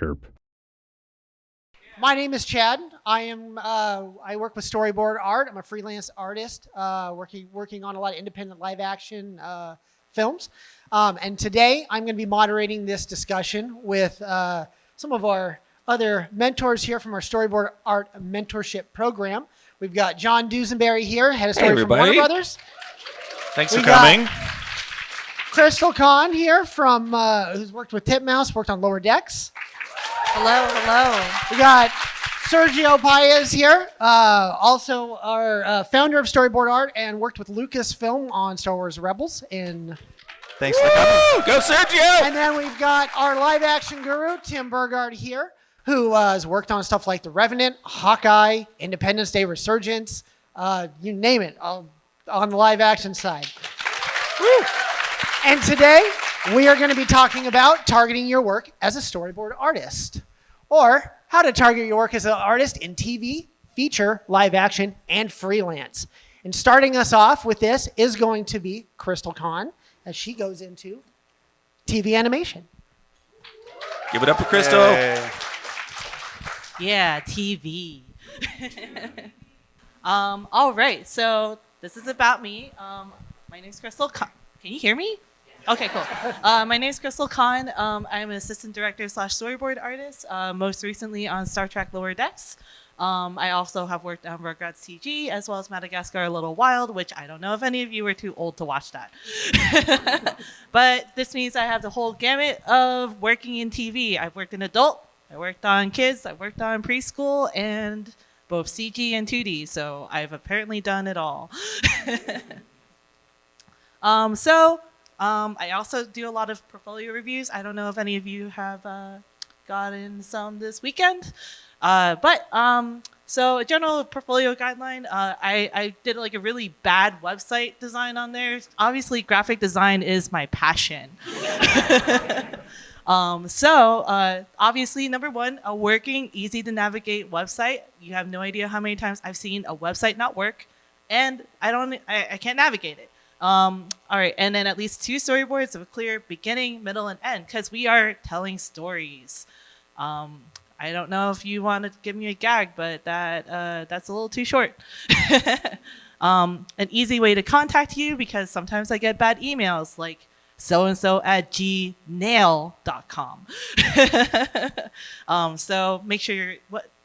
chirp. My name is Chad. I work with StoryboardArt. I'm a freelance artist working on a lot of independent live action films. And today I'm going to be moderating this discussion with some of our other mentors here from our StoryboardArt mentorship program. We've got John Dusenberry here, head of story from Warner Brothers. Thanks for coming. Crystal Kahn here from who's worked with Titmouse, worked on Lower Decks. Hello, hello. We got Sergio Paez here, also our founder of StoryboardArt and worked with Lucasfilm on Star Wars Rebels. Thanks for coming. Go Sergio! And then we've got our live action guru, Tim Burgard here, who has worked on stuff like The Revenant, Hawkeye, Independence Day Resurgence, you name it, on the live action side. Woo. And today, we are going to be talking about targeting your work as a storyboard artist, or how to target your work as an artist in TV, feature, live action, and freelance. And starting us off with this is going to be Crystal Kahn, as she goes into TV animation. Give it up for Crystal. Hey. Yeah, TV. All right, so this is about me. My name's Crystal Kahn. Can you hear me? Okay, cool. My name is Crystal Kahn. I'm an assistant director / storyboard artist, most recently on Star Trek Lower Decks. I also have worked on Burgard CG as well as Madagascar A Little Wild, which I don't know if any of you are too old to watch that. But this means I have the whole gamut of working in TV. I've worked in adult, I worked on kids, I worked on preschool, and both CG and 2D, so I've apparently done it all. I also do a lot of portfolio reviews. I don't know if any of you have gotten some this weekend. So a general portfolio guideline, I did like a really bad website design on there. Obviously, graphic design is my passion. Obviously, number one, a working, easy to navigate website. You have no idea how many times I've seen a website not work, and I can't navigate it. All right, and then at least 2 storyboards of a clear beginning, middle, and end, because we are telling stories. I don't know if you want to give me a gag, but that's a little too short. An easy way to contact you, because sometimes I get bad emails like so-and-so@gmail.com. So make sure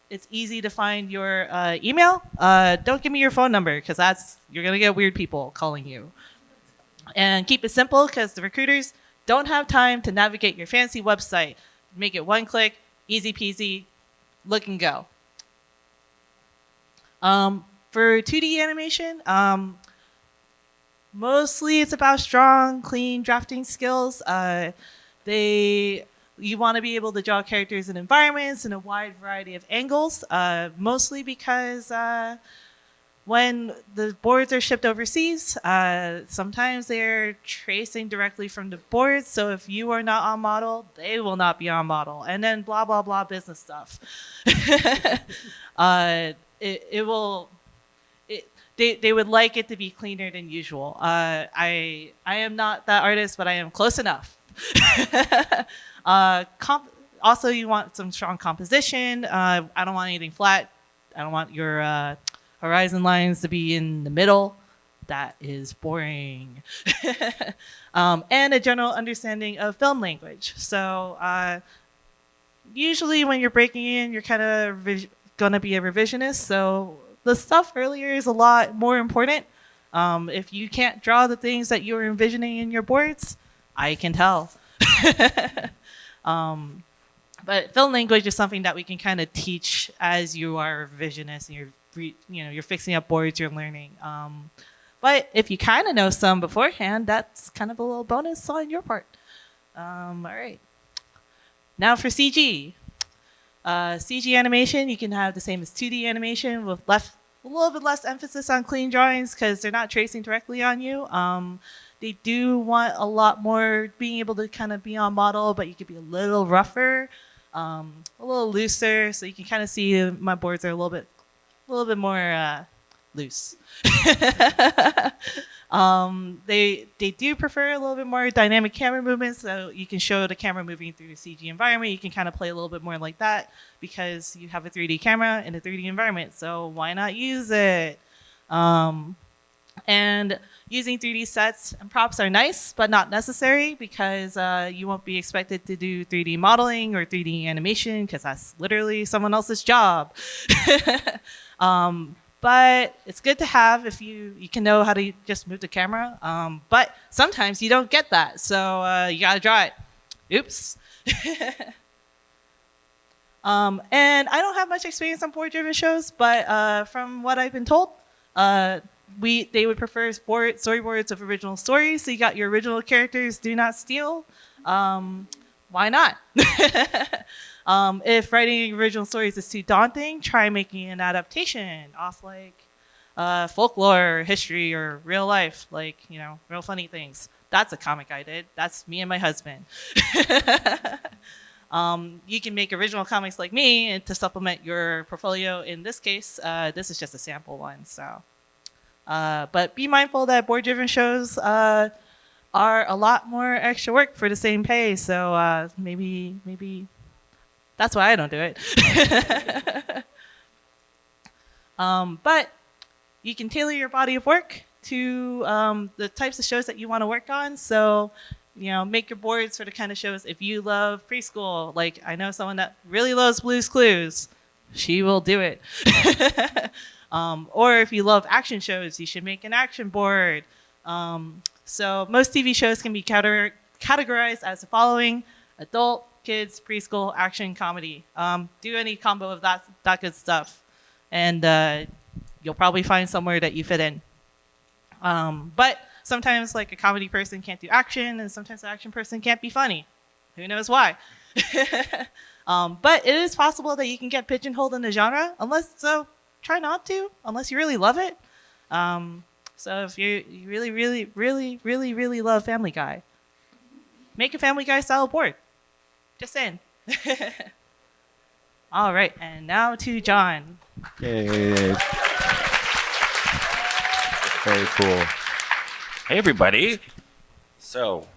it's easy to find your email. Don't give me your phone number, because you're going to get weird people calling you. And keep it simple, because the recruiters don't have time to navigate your fancy website. Make it one click, easy peasy, look and go. For 2D animation, mostly it's about strong, clean drafting skills. You want to be able to draw characters and environments in a wide variety of angles, mostly because when the boards are shipped overseas, sometimes they're tracing directly from the boards. So if you are not on model, they will not be on model. And then blah, blah, blah business stuff. They would like it to be cleaner than usual. I am not that artist, but I am close enough. Also, you want some strong composition. I don't want anything flat. I don't want your horizon lines to be in the middle. That is boring. And a general understanding of film language. So usually when you're breaking in, you're kind of going to be a revisionist. So the stuff earlier is a lot more important. If you can't draw the things that you're envisioning in your boards, I can tell. But film language is something that we can kind of teach as you are a revisionist and you're fixing up boards, you're learning. But if you kind of know some beforehand, that's kind of a little bonus on your part. All right. Now for CG. CG animation, you can have the same as 2D animation with a little bit less emphasis on clean drawings because they're not tracing directly on you. They do want a lot more being able to kind of be on model, but you could be a little rougher, a little looser, so you can kind of see my boards are a little bit more loose. They do prefer a little bit more dynamic camera movements, so you can show the camera moving through a CG environment. You can kind of play a little bit more like that because you have a 3D camera in a 3D environment. So why not use it? And using 3D sets and props are nice, but not necessary because you won't be expected to do 3D modeling or 3D animation because that's literally someone else's job. But it's good to have if you can know how to just move the camera. But sometimes you don't get that, so you gotta draw it. Oops. And I don't have much experience on board-driven shows, but from what I've been told, they would prefer storyboards of original stories. So you got your original characters, do not steal. Why not? If writing original stories is too daunting, try making an adaptation off like folklore, history, or real life, like, real funny things. That's a comic I did. That's me and my husband. You can make original comics like me to supplement your portfolio. In this case, this is just a sample one. So, but be mindful that board-driven shows are a lot more extra work for the same pay. So maybe that's why I don't do it. But you can tailor your body of work to the types of shows that you want to work on. So, make your boards for the kind of shows. If you love preschool, like I know someone that really loves Blue's Clues, she will do it. Or if you love action shows, you should make an action board. So most TV shows can be categorized as the following: adult, kids, preschool, action, comedy. Do any combo of that good stuff, and you'll probably find somewhere that you fit in. But sometimes, like, a comedy person can't do action, and sometimes an action person can't be funny. Who knows why? But it is possible that you can get pigeonholed in the genre. Try not to, unless you really love it. So if you really, really, really, really, really love Family Guy, make a Family Guy style board. Just saying. All right, and now to John. Yay. Very cool. Hey, everybody. So,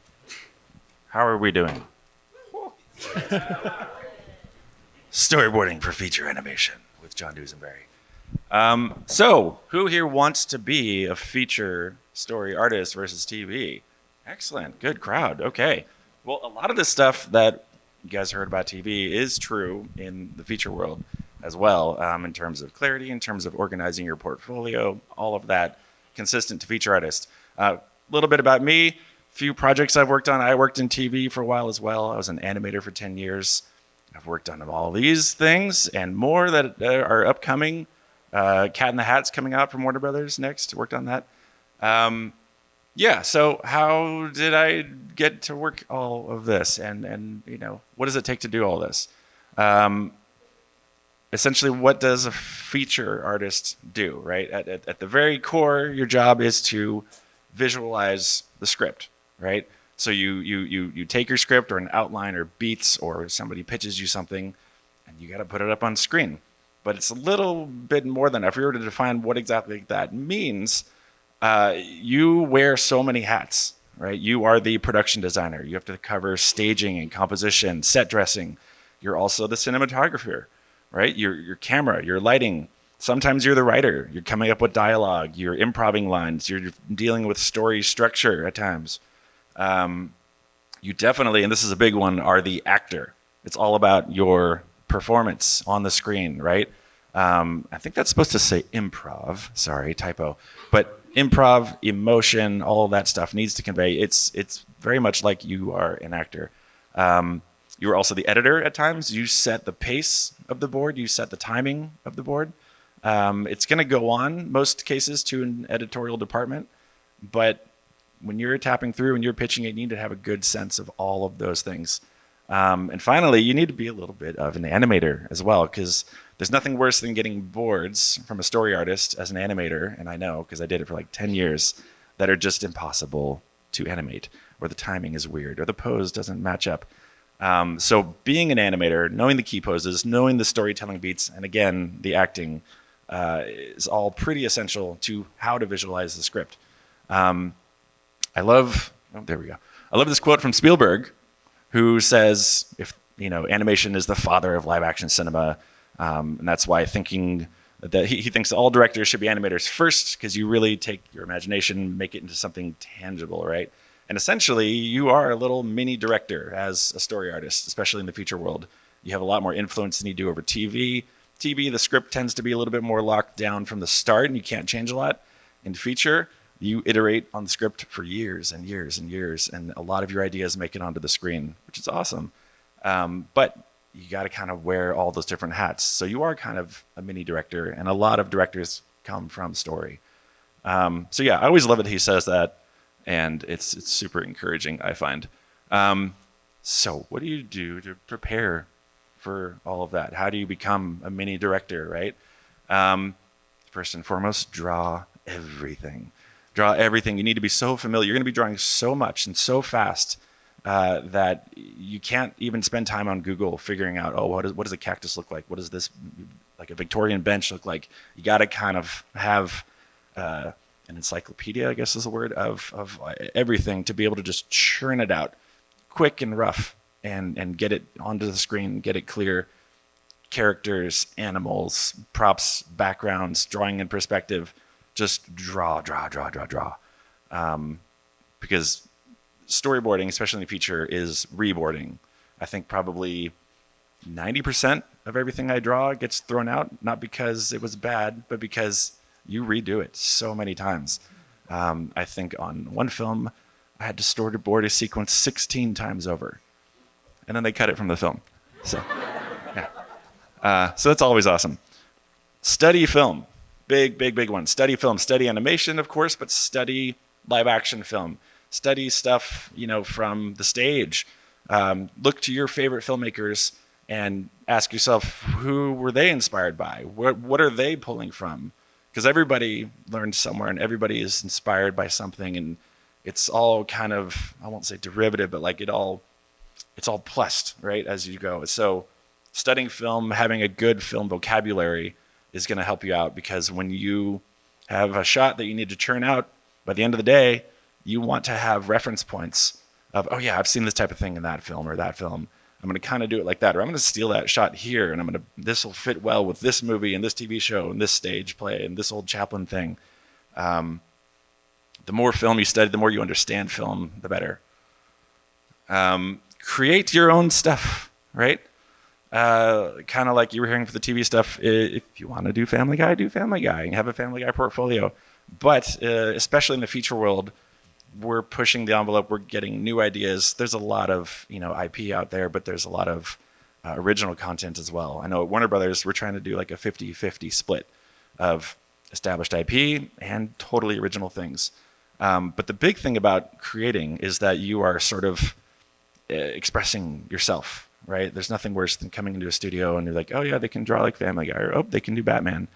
how are we doing? Storyboarding for feature animation with John Dusenberry. So, who here wants to be a feature story artist versus TV? Excellent. Good crowd. Okay. Well, a lot of the stuff that you guys heard about TV is true in the feature world as well, in terms of clarity, in terms of organizing your portfolio, all of that consistent to feature artist. A little bit about me, few projects I've worked on. I worked in TV for a while as well. I was an animator for 10 years. I've worked on all these things and more that are upcoming. Cat in the Hat's coming out from Warner Brothers next. Worked on that. So how did I get to work all of this? And what does it take to do all this? Essentially, what does a feature artist do, right? At the very core, your job is to visualize the script, right? So you take your script or an outline or beats, or somebody pitches you something, and you got to put it up on screen. But it's a little bit more than that. If we were to define what exactly that means, you wear so many hats, right? You are the production designer. You have to cover staging and composition, set dressing. You're also the cinematographer, right? Your camera, your lighting. Sometimes you're the writer. You're coming up with dialogue. You're improvising lines. You're dealing with story structure at times. You definitely, and this is a big one, are the actor. It's all about your performance on the screen, right? I think that's supposed to say improv. Sorry, typo. But improv, emotion, all of that stuff needs to convey. It's very much like you are an actor. You are also the editor at times. You set the pace of the board. You set the timing of the board. It's going to go on, most cases, to an editorial department. But when you're tapping through and you're pitching it, you need to have a good sense of all of those things. And finally, you need to be a little bit of an animator as well, because there's nothing worse than getting boards from a story artist as an animator, and I know because I did it for like 10 years, that are just impossible to animate, or the timing is weird, or the pose doesn't match up. So being an animator, knowing the key poses, knowing the storytelling beats, and again, the acting is all pretty essential to how to visualize the script. I love, there we go. I love this quote from Spielberg, who says, if animation is the father of live action cinema, and that's why thinking that he thinks all directors should be animators first, because you really take your imagination, make it into something tangible, right? And essentially, you are a little mini director as a story artist, especially in the feature world. You have a lot more influence than you do over TV. TV, the script tends to be a little bit more locked down from the start, and you can't change a lot. In feature, you iterate on the script for years and years and years, and a lot of your ideas make it onto the screen, which is awesome. But you got to kind of wear all those different hats. So you are kind of a mini director, and a lot of directors come from story. So yeah, I always love it he says that, and it's super encouraging, I find. So what do you do to prepare for all of that? How do you become a mini director, right? First and foremost, draw everything. Draw everything. You need to be so familiar. You're going to be drawing so much and so fast that you can't even spend time on Google figuring out, what does a cactus look like? What does this, like a Victorian bench, look like? You got to kind of have an encyclopedia, I guess is the word, of everything to be able to just churn it out quick and rough and get it onto the screen, get it clear. Characters, animals, props, backgrounds, drawing in perspective. Just draw. Because storyboarding, especially in the feature, is reboarding. I think probably 90% of everything I draw gets thrown out, not because it was bad, but because you redo it so many times. I think on one film, I had to storyboard a sequence 16 times over. And then they cut it from the film. So, yeah. So that's always awesome. Study film. Big one. Study film, study animation, of course, but study live action film. Study stuff, from the stage. Look to your favorite filmmakers and ask yourself, who were they inspired by? What are they pulling from? Because everybody learns somewhere and everybody is inspired by something, and it's all kind of, I won't say derivative, but like it's all plussed, right, as you go. So studying film, having a good film vocabulary is going to help you out, because when you have a shot that you need to churn out, by the end of the day, you want to have reference points of, oh yeah, I've seen this type of thing in that film or that film. I'm going to kind of do it like that, or I'm going to steal that shot here, and this will fit well with this movie and this TV show and this stage play and this old Chaplin thing. The more film you study, the more you understand film, the better. Create your own stuff, right? Kind of like you were hearing for the TV stuff. If you want to do Family Guy, do Family Guy and have a Family Guy portfolio. But especially in the feature world, we're pushing the envelope. We're getting new ideas. There's a lot of IP out there, but there's a lot of original content as well. I know at Warner Brothers, we're trying to do like a 50-50 split of established IP and totally original things. But the big thing about creating is that you are sort of expressing yourself. Right? There's nothing worse than coming into a studio and you're like, oh yeah, they can draw like Family Guy, or oh, they can do Batman.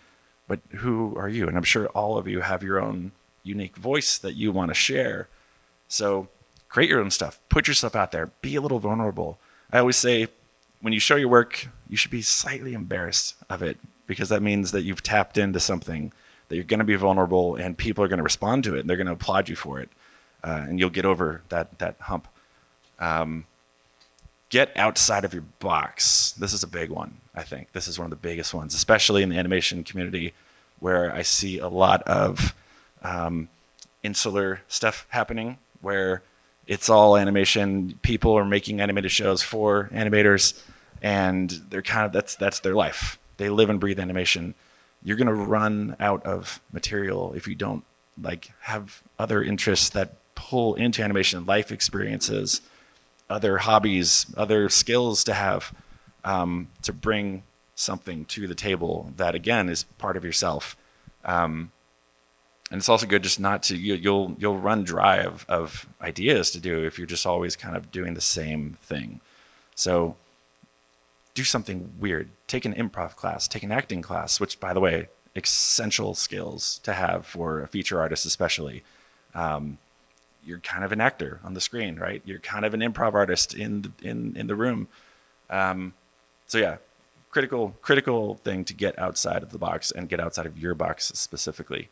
But who are you? And I'm sure all of you have your own unique voice that you want to share. So create your own stuff. Put yourself out there. Be a little vulnerable. I always say, when you show your work, you should be slightly embarrassed of it, because that means that you've tapped into something, that you're going to be vulnerable, and people are going to respond to it, and they're going to applaud you for it. And you'll get over that hump. Get outside of your box. This is a big one, I think. This is one of the biggest ones, especially in the animation community, where I see a lot of insular stuff happening, where it's all animation. People are making animated shows for animators, and they're kind of, that's their life. They live and breathe animation. You're going to run out of material if you don't have other interests that pull into animation, life experiences, other hobbies, other skills to have, to bring something to the table that, again, is part of yourself. And it's also good just not to, you'll run dry of ideas to do if you're just always kind of doing the same thing. So do something weird. Take an improv class, take an acting class, which, by the way, essential skills to have for a feature artist especially. You're kind of an actor on the screen, right? You're kind of an improv artist in the room. So yeah, critical thing to get outside of the box and get outside of your box specifically.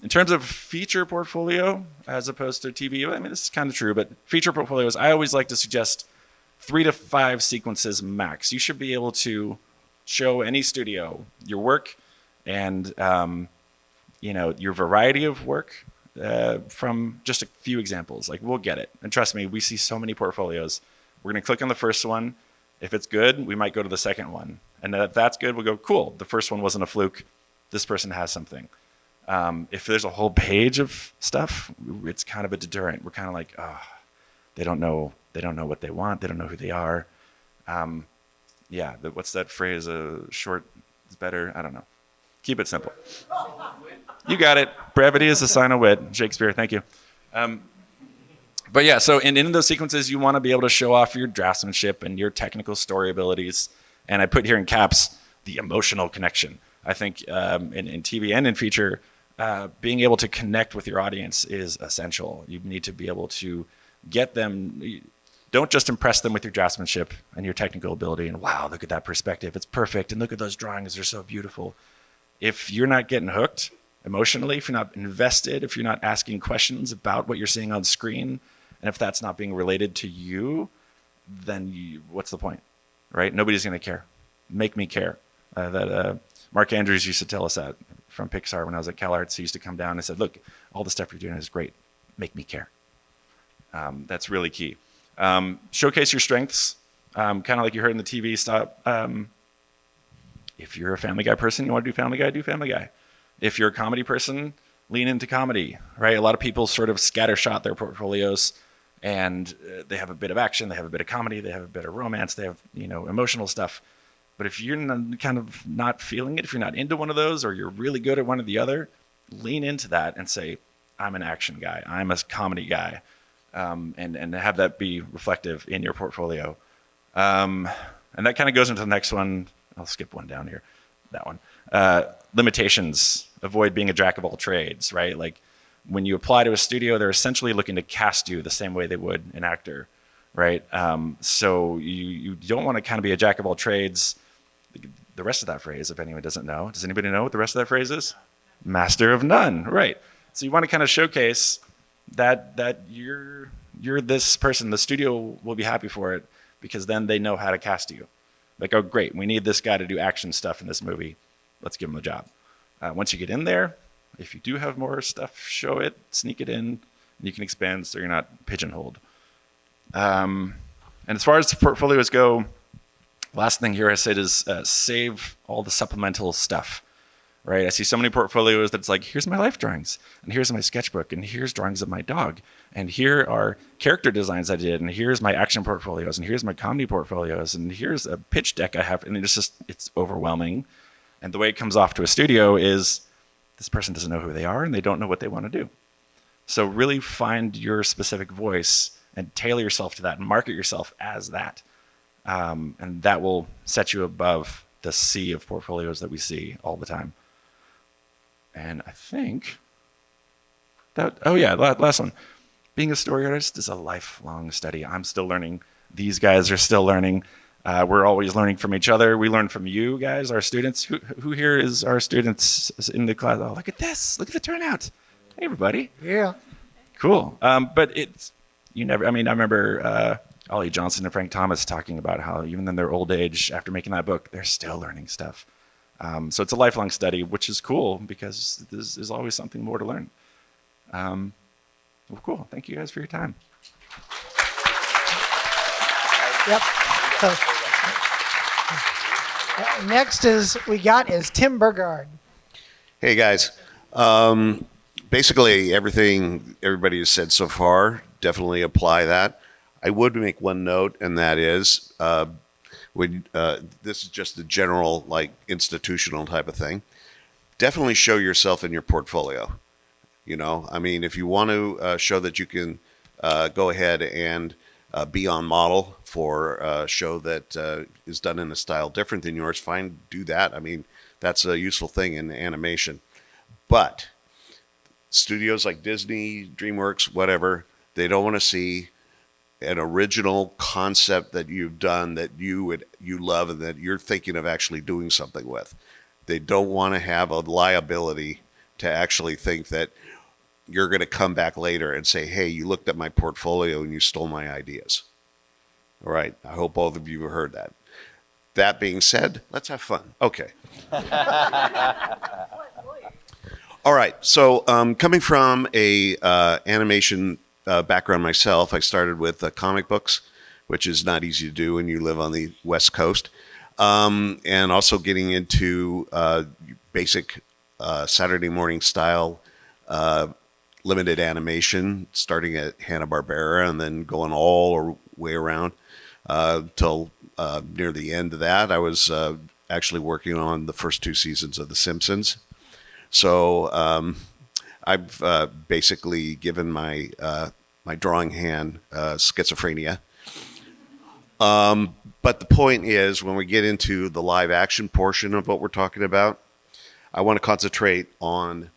In terms of feature portfolio, as opposed to TV, I mean, this is kind of true, but feature portfolios, I always like to suggest 3 to 5 sequences max. You should be able to show any studio your work and your variety of work from just a few examples. Like, we'll get it. And trust me, we see so many portfolios. We're going to click on the first one. If it's good, we might go to the second one. And if that's good, we'll go, cool. The first one wasn't a fluke. This person has something. If there's a whole page of stuff, it's kind of a deterrent. We're kind of like, oh, they don't know what they want. They don't know who they are. What's that phrase? Short is better. I don't know. Keep it simple. You got it. Brevity is a sign of wit. Shakespeare, thank you. But yeah, so in those sequences, you want to be able to show off your draftsmanship and your technical story abilities. And I put here in caps, the emotional connection. I think in TV and in feature, being able to connect with your audience is essential. You need to be able to get them. Don't just impress them with your draftsmanship and your technical ability. And wow, look at that perspective. It's perfect. And look at those drawings. They're so beautiful. If you're not getting hooked emotionally, if you're not invested, if you're not asking questions about what you're seeing on screen, and if that's not being related to you, then what's the point, right? Nobody's going to care. Make me care. Mark Andrews used to tell us that from Pixar when I was at CalArts. He used to come down and said, look, all the stuff you're doing is great. Make me care. That's really key. Showcase your strengths, kind of like you heard in the TV stop. If you're a Family Guy person, you want to do Family Guy, do Family Guy. If you're a comedy person, lean into comedy, right? A lot of people sort of scattershot their portfolios, and they have a bit of action, they have a bit of comedy, they have a bit of romance, they have emotional stuff. But if you're kind of not feeling it, if you're not into one of those, or you're really good at one or the other, lean into that and say, I'm an action guy, I'm a comedy guy, and have that be reflective in your portfolio. And that kind of goes into the next one. I'll skip one down here, that one. Limitations, avoid being a jack of all trades, right? Like when you apply to a studio, they're essentially looking to cast you the same way they would an actor, right? So you don't want to kind of be a jack of all trades. The rest of that phrase, if anyone doesn't know, does anybody know what the rest of that phrase is? Master of none, right? So you want to kind of showcase that you're this person. The studio will be happy for it because then they know how to cast you. Like, oh, great, we need this guy to do action stuff in this movie. Let's give him the job. Once you get in there, if you do have more stuff, show it, sneak it in, and you can expand so you're not pigeonholed. And as far as portfolios go, last thing here I said is save all the supplemental stuff, right? I see so many portfolios that's like, here's my life drawings, and here's my sketchbook, and here's drawings of my dog, and here are character designs I did, and here's my action portfolios, and here's my comedy portfolios, and here's a pitch deck I have, and it's overwhelming. And the way it comes off to a studio is this person doesn't know who they are, and they don't know what they want to do. So really find your specific voice and tailor yourself to that and market yourself as that. And that will set you above the sea of portfolios that we see all the time. And I think last one. Being a story artist is a lifelong study. I'm still learning. These guys are still learning. We're always learning from each other. We learn from you guys, our students. Who here is our students in the class? Oh, look at this. Look at the turnout. Hey, everybody. Yeah. Cool. But I remember Ollie Johnson and Frank Thomas talking about how even in their old age, after making that book, they're still learning stuff. So it's a lifelong study, which is cool because there's always something more to learn. Well, cool. Thank you guys for your time. Yep. So, next is Tim Burgard. Hey guys, basically everything everybody has said so far, definitely apply that. I would make one note, and that is, this is just a general, like, institutional type of thing. Definitely show yourself in your portfolio. If you want to show that you can go ahead and be on model for a show that is done in a style different than yours, fine, do that. That's a useful thing in animation. But studios like Disney, DreamWorks, whatever, they don't want to see an original concept that you've done that you love and that you're thinking of actually doing something with. They don't want to have a liability to actually think that you're going to come back later and say, hey, you looked at my portfolio and you stole my ideas. All right. I hope both of you have heard that. That being said, let's have fun. Okay. All right. So coming from a animation background myself, I started with comic books, which is not easy to do when you live on the West Coast. And also getting into basic Saturday morning style limited animation, starting at Hanna-Barbera and then going all the way around till near the end of that. I was actually working on the first 2 seasons of The Simpsons. So I've basically given my my drawing hand schizophrenia. But the point is, when we get into the live action portion of what we're talking about, I want to concentrate on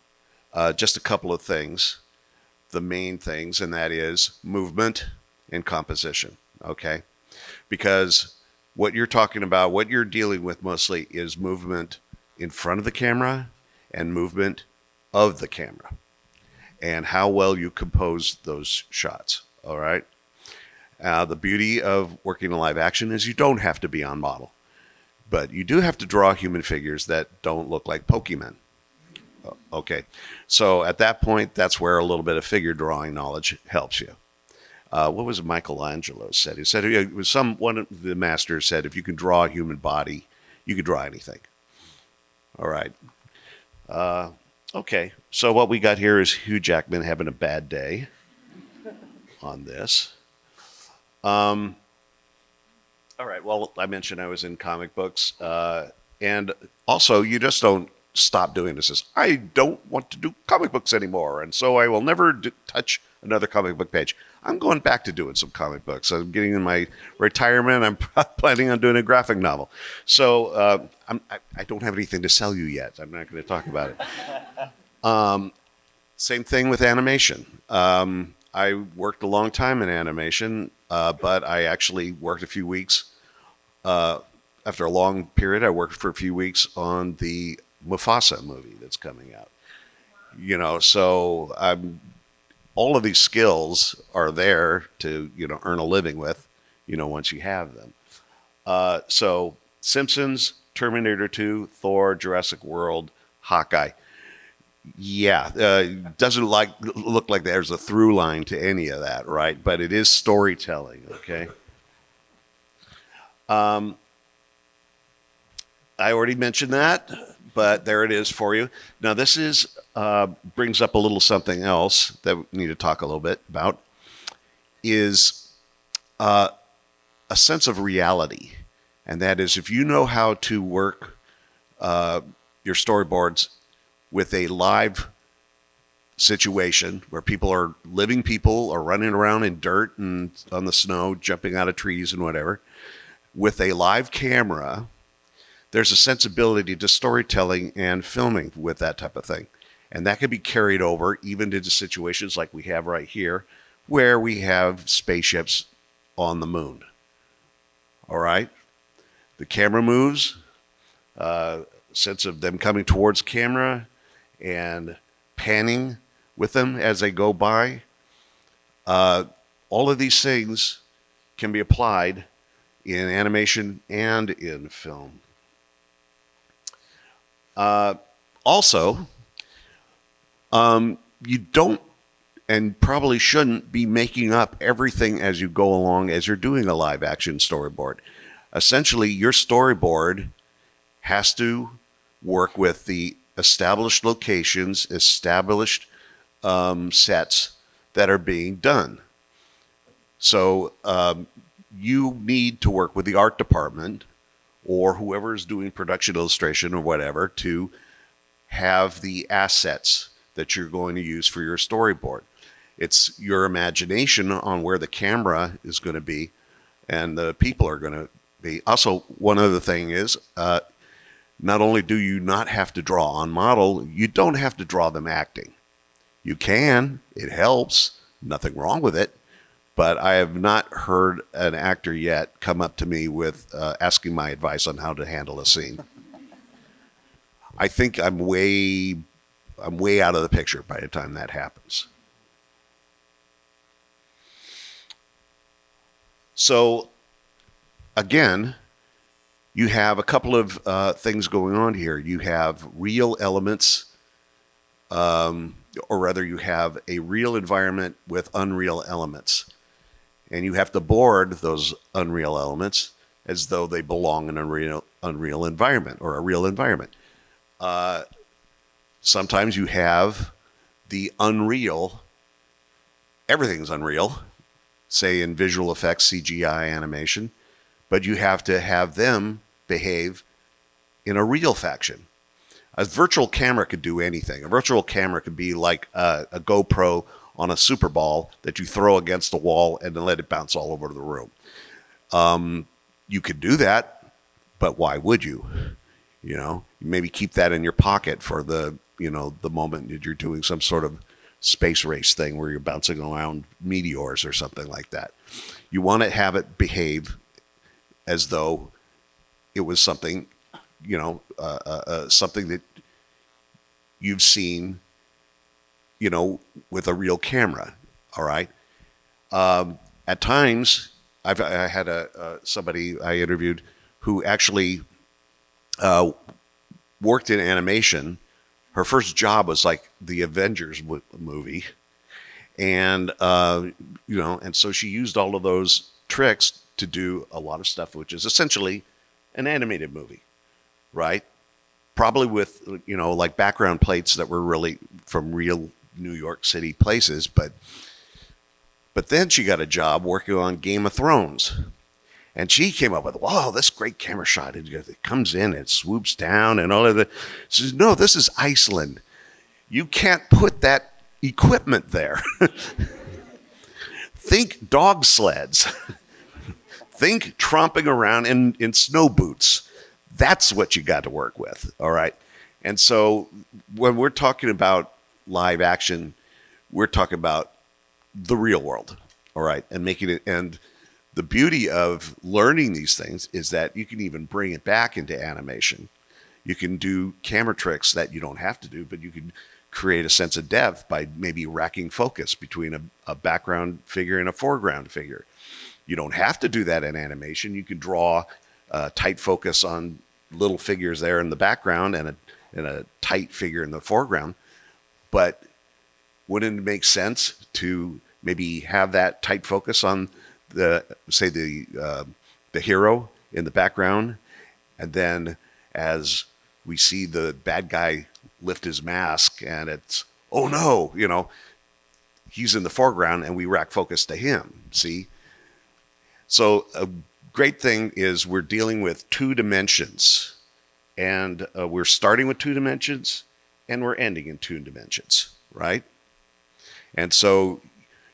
just a couple of things, the main things, and that is movement and composition, okay? Because what you're talking about, what you're dealing with mostly is movement in front of the camera and movement of the camera and how well you compose those shots, all right? The beauty of working in live action is you don't have to be on model, but you do have to draw human figures that don't look like Pokemon. Okay, so at that point, that's where a little bit of figure drawing knowledge helps you. What was it Michelangelo said? He said it was one of the masters said, if you can draw a human body, you can draw anything. All right. Okay, so what we got here is Hugh Jackman having a bad day on this. All right, well, I mentioned I was in comic books. And also, you just don't stop doing this. I don't want to do comic books anymore, and so I will never touch another comic book page. I'm going back to doing some comic books. I'm getting in my retirement. I'm planning on doing a graphic novel. So I don't have anything to sell you yet. I'm not going to talk about it. Same thing with animation. I worked a long time in animation, but I actually worked a few weeks. After a long period, I worked for a few weeks on the Mufasa movie that's coming out. You know, so all of these skills are there to, earn a living with, once you have them. So Simpsons, Terminator 2, Thor, Jurassic World, Hawkeye. Yeah, doesn't look like there's a through line to any of that, right? But it is storytelling, okay? I already mentioned that, but there it is for you. Now this brings up a little something else that we need to talk a little bit about, is a sense of reality. And that is, if you know how to work your storyboards with a live situation where living people are running around in dirt and on the snow, jumping out of trees and whatever, with a live camera, there's a sensibility to storytelling and filming with that type of thing. And that can be carried over even into situations like we have right here, where we have spaceships on the moon. All right? The camera moves, sense of them coming towards camera and panning with them as they go by. All of these things can be applied in animation and in film. Also, you don't and probably shouldn't be making up everything as you go along as you're doing a live action storyboard. Essentially, your storyboard has to work with the established locations, established sets that are being done. So you need to work with the art department or whoever is doing production illustration or whatever to have the assets that you're going to use for your storyboard. It's your imagination on where the camera is going to be and the people are going to be. Also, one other thing is, not only do you not have to draw on model, you don't have to draw them acting. You can, it helps, nothing wrong with it, but I have not heard an actor yet come up to me with asking my advice on how to handle a scene. I think I'm way I'm way out of the picture by the time that happens. So again, you have a couple of things going on here. You have real elements, or rather you have a real environment with unreal elements. And you have to board those unreal elements as though they belong in an unreal environment or a real environment. Sometimes you have the unreal, everything's unreal, say in visual effects, CGI animation, but you have to have them behave in a real fashion. A virtual camera could do anything. A virtual camera could be like a GoPro on a Super Bowl that you throw against the wall and then let it bounce all over the room. You could do that, but why would you? Maybe keep that in your pocket for the moment that you're doing some sort of space race thing where you're bouncing around meteors or something like that. You want to have it behave as though it was something, something that you've seen, with a real camera. All right. At times, I had somebody I interviewed who actually worked in animation. Her first job was like the Avengers movie. And, and so she used all of those tricks to do a lot of stuff, which is essentially an animated movie, right? Probably with, like background plates that were really from real New York City places. But then she got a job working on Game of Thrones. And she came up with, wow, this great camera shot. It comes in, it swoops down and all of that. She says, no, this is Iceland. You can't put that equipment there. Think dog sleds. Think tromping around in snow boots. That's what you got to work with, all right? And so when we're talking about live action, we're talking about the real world, all right? And making it, and the beauty of learning these things is that you can even bring it back into animation. You can do camera tricks that you don't have to do, but you can create a sense of depth by maybe racking focus between a background figure and a foreground figure. You don't have to do that in animation. You can draw a tight focus on little figures there in the background and a tight figure in the foreground. But wouldn't it make sense to maybe have that tight focus on the hero in the background, and then as we see the bad guy lift his mask and it's, oh no, he's in the foreground and we rack focus to him, see? So a great thing is we're dealing with 2 dimensions, and we're starting with 2 dimensions and we're ending in 2 dimensions, right? And so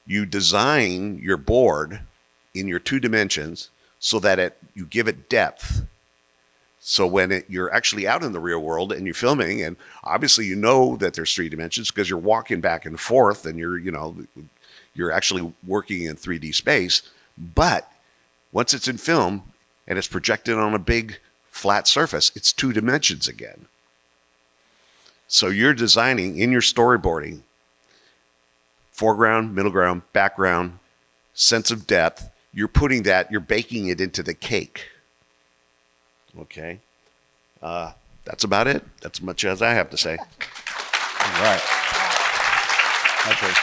you design your board in your 2 dimensions so that you give it depth. So when you're actually out in the real world and you're filming, and obviously that there's 3 dimensions because you're walking back and forth and you're actually working in 3D space. But once it's in film and it's projected on a big flat surface, it's 2 dimensions again. So you're designing in your storyboarding foreground, middle ground, background, sense of depth. You're baking it into the cake. Okay. That's about it. That's as much as I have to say. All right. Okay.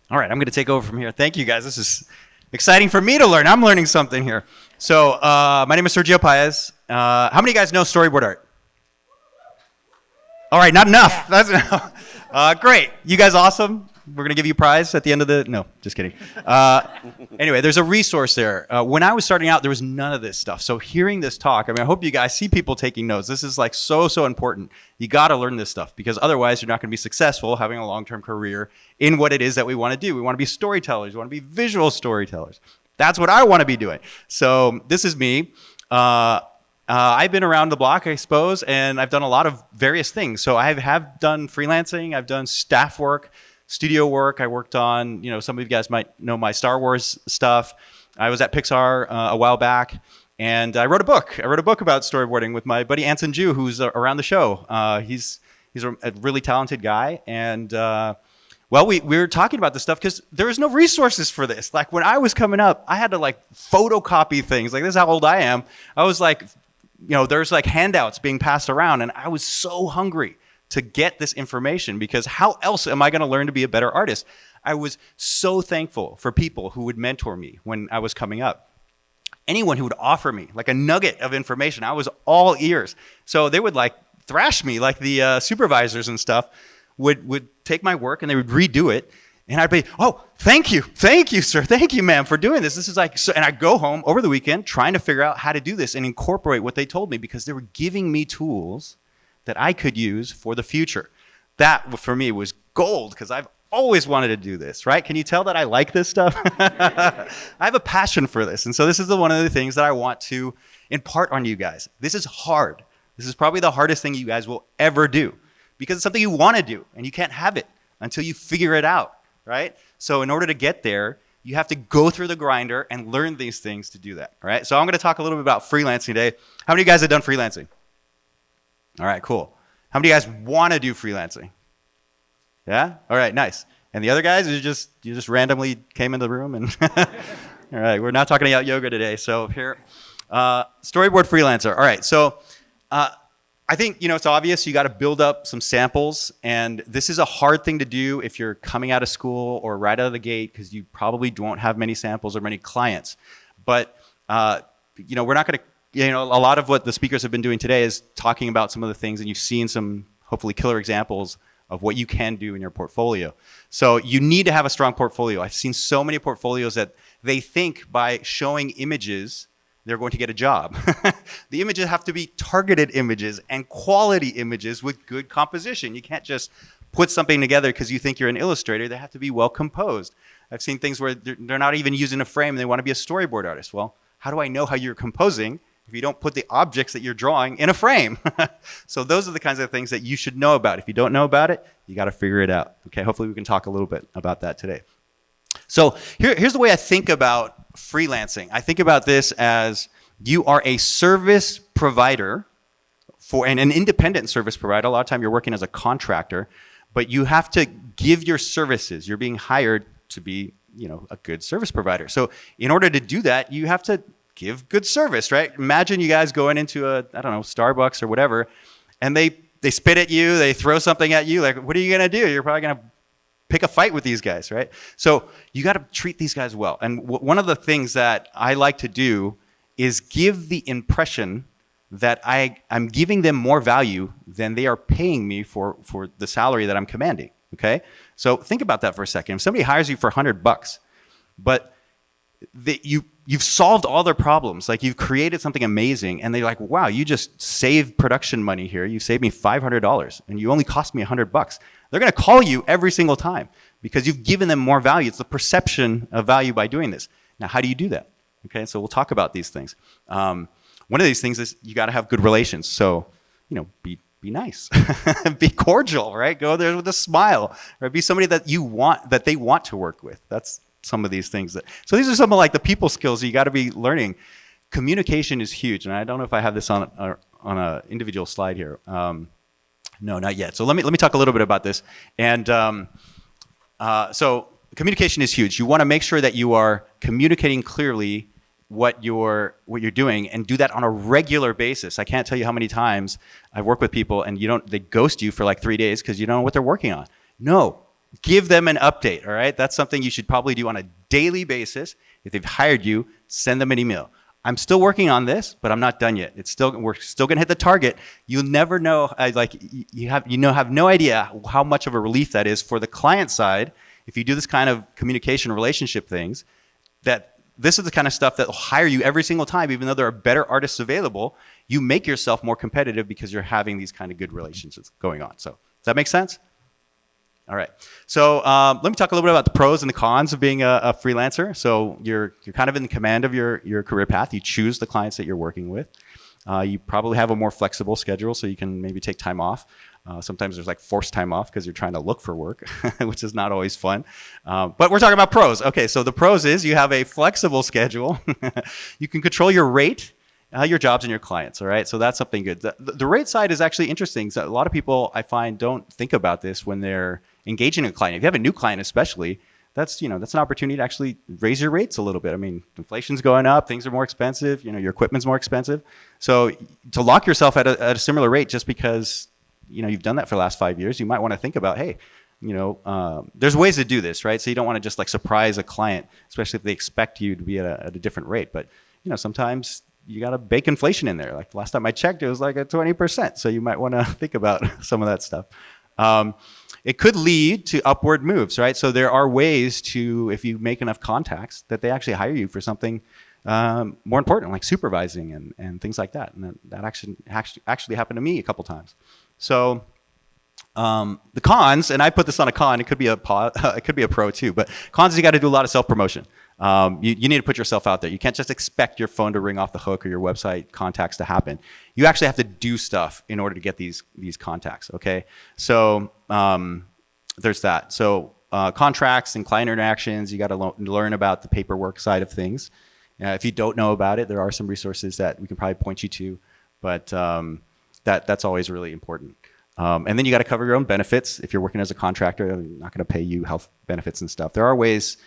All right, I'm going to take over from here. Thank you, guys. This is exciting for me to learn. I'm learning something here. So my name is Sergio Paez. How many of you guys know Storyboardart? All right, not enough. That's great. You guys awesome. We're going to give you a prize at the end of the... No, just kidding. Anyway, there's a resource there. When I was starting out, there was none of this stuff. So hearing this talk, I hope you guys see people taking notes. This is like so important. You got to learn this stuff because otherwise you're not going to be successful having a long-term career in what it is that we want to do. We want to be storytellers. We want to be visual storytellers. That's what I want to be doing. So this is me. I've been around the block, I suppose, and I've done a lot of various things. So I have done freelancing. I've done staff work, studio work. I worked on, some of you guys might know my Star Wars stuff. I was at Pixar a while back, And I wrote a book. I wrote a book about storyboarding with my buddy Anson Ju, who's around the show. He's a really talented guy. And well, we were talking about this stuff because there was no resources for this. Like when I was coming up, I had to like photocopy things. Like this is how old I am. I was like, there's like handouts being passed around, and I was so hungry to get this information because how else am I going to learn to be a better artist? I was so thankful for people who would mentor me when I was coming up. Anyone who would offer me like a nugget of information, I was all ears. So they would like thrash me, like the supervisors and stuff would take my work and they would redo it. And I'd be, oh, thank you, sir. Thank you, ma'am, for doing this. This is like, so, and I'd go home over the weekend trying to figure out how to do this and incorporate what they told me because they were giving me tools that I could use for the future. That for me was gold because I've always wanted to do this, right? Can you tell that I like this stuff? I have a passion for this. And so this is one of the things that I want to impart on you guys. This is hard. This is probably the hardest thing you guys will ever do because it's something you want to do and you can't have it until you figure it out, right? So in order to get there, you have to go through the grinder and learn these things to do that, all right? So I'm going to talk a little bit about freelancing today. How many of you guys have done freelancing? All right, cool. How many of you guys want to do freelancing? Yeah? All right, nice. And the other guys, you just randomly came in the room and all right, we're not talking about yoga today. So here, storyboard freelancer. All right, so I think, it's obvious you got to build up some samples, and this is a hard thing to do if you're coming out of school or right out of the gate because you probably won't have many samples or many clients. But, we're not going to, a lot of what the speakers have been doing today is talking about some of the things, and you've seen some hopefully killer examples of what you can do in your portfolio. So you need to have a strong portfolio. I've seen so many portfolios that they think by showing images, they're going to get a job. The images have to be targeted images and quality images with good composition. You can't just put something together because you think you're an illustrator. They have to be well composed. I've seen things where they're not even using a frame and they want to be a storyboard artist. Well, how do I know how you're composing if you don't put the objects that you're drawing in a frame? So those are the kinds of things that you should know about. If you don't know about it, you got to figure it out. Okay, hopefully we can talk a little bit about that today. So here's the way I think about freelancing. I think about this as you are a service provider for an independent service provider. A lot of time you're working as a contractor, but you have to give your services. You're being hired to be, a good service provider. So in order to do that, you have to give good service, right? Imagine you guys going into Starbucks or whatever, and they spit at you, they throw something at you. Like, what are you going to do? You're probably going to pick a fight with these guys, right? So you got to treat these guys well. And one of the things that I like to do is give the impression that I'm giving them more value than they are paying me for the salary that I'm commanding, okay? So think about that for a second. If somebody hires you for $100, but you've solved all their problems, like you've created something amazing, and they're like, wow, you just saved production money here. You saved me $500, and you only cost me $100. They're going to call you every single time because you've given them more value. It's the perception of value by doing this. Now, how do you do that? Okay, so we'll talk about these things. One of these things is you got to have good relations. So, be nice, be cordial, right? Go there with a smile, right? Be somebody that they want to work with. That's some of these things. So these are some of like the people skills you got to be learning. Communication is huge, and I don't know if I have this on an individual slide here. No, not yet. So let me talk a little bit about this. And so communication is huge. You want to make sure that you are communicating clearly what you're doing, and do that on a regular basis. I can't tell you how many times I've worked with people and they ghost you for like 3 days because you don't know what they're working on. No, give them an update, all right? That's something you should probably do on a daily basis. If they've hired you, send them an email. I'm still working on this, but I'm not done yet. We're still gonna hit the target. You'll never know, you have no idea how much of a relief that is for the client side if you do this kind of communication relationship things, that this is the kind of stuff that will hire you every single time, even though there are better artists available. You make yourself more competitive because you're having these kind of good relationships going on. So does that make sense? All right. So let me talk a little bit about the pros and the cons of being a freelancer. So you're kind of in command of your career path. You choose the clients that you're working with. You probably have a more flexible schedule, so you can maybe take time off. Sometimes there's like forced time off because you're trying to look for work, which is not always fun. But we're talking about pros. Okay, so the pros is you have a flexible schedule. You can control your rate, your jobs and your clients. All right, so that's something good. The rate side is actually interesting. So a lot of people I find don't think about this when they're engaging a client. If you have a new client, especially, that's an opportunity to actually raise your rates a little bit. I mean, inflation's going up, things are more expensive. Your equipment's more expensive. So to lock yourself at a similar rate just because you've done that for the last 5 years, you might want to think about, hey, there's ways to do this, right? So you don't want to just like surprise a client, especially if they expect you to be at a different rate. But sometimes you got to bake inflation in there. Like the last time I checked, it was like at 20%. So you might want to think about some of that stuff. It could lead to upward moves, right? So there are ways to, if you make enough contacts, that they actually hire you for something more important, like supervising and things like that. And that actually happened to me a couple times. So the cons, and I put this on a con, it could be a pro too, but cons is you got to do a lot of self-promotion. You need to put yourself out there. You can't just expect your phone to ring off the hook or your website contacts to happen. You actually have to do stuff in order to get these contacts, okay? So there's that. So contracts and client interactions, you got to learn about the paperwork side of things. If you don't know about it, there are some resources that we can probably point you to, but that's always really important. And then you got to cover your own benefits. If you're working as a contractor, they're not going to pay you health benefits and stuff. There are ways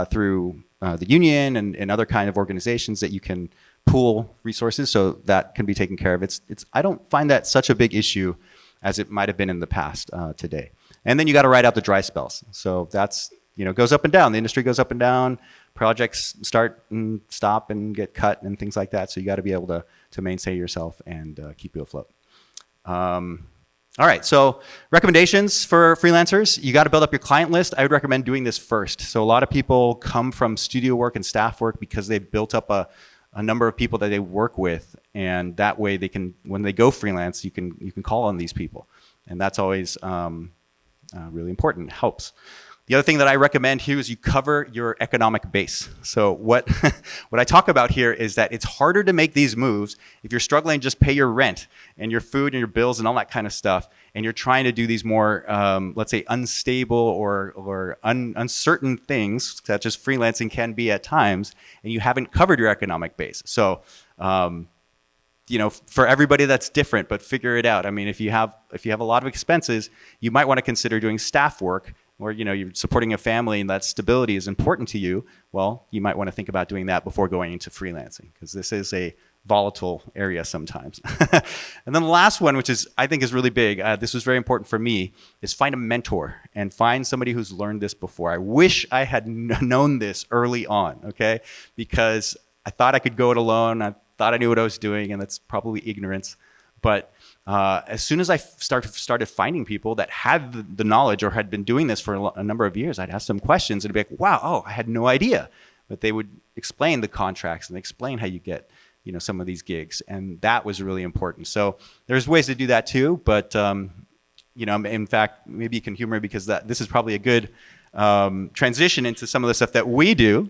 through the union and other kind of organizations that you can pool resources, so that can be taken care of. I don't find that such a big issue as it might have been in the past today. And then you got to ride out the dry spells. So that's goes up and down. The industry goes up and down. Projects start and stop and get cut and things like that. So you got to be able to maintain yourself and keep you afloat. All right, so recommendations for freelancers. You got to build up your client list. I would recommend doing this first. So a lot of people come from studio work and staff work because they've built up a number of people that they work with, and that way they can, when they go freelance, you can call on these people, and that's always really important. It helps. The other thing that I recommend here is you cover your economic base. So what I talk about here is that it's harder to make these moves if you're struggling to just pay your rent and your food and your bills and all that kind of stuff, and you're trying to do these more, let's say, unstable or uncertain things, such as freelancing can be at times, and you haven't covered your economic base. So, for everybody that's different, but figure it out. I mean, if you have a lot of expenses, you might want to consider doing staff work, or you're supporting a family and that stability is important to you. Well, you might want to think about doing that before going into freelancing, because this is a volatile area sometimes. And then the last one, which I think is really big, this was very important for me, is find a mentor and find somebody who's learned this before. I wish I had known this early on, okay? Because I thought I could go it alone. I thought I knew what I was doing, and that's probably ignorance. But as soon as I started finding people that had the knowledge or had been doing this for a number of years, I'd ask them questions and it'd be like, wow, I had no idea. But they would explain the contracts and explain how you get some of these gigs. And that was really important. So there's ways to do that too. But, in fact, maybe you can humor me because this is probably a good transition into some of the stuff that we do.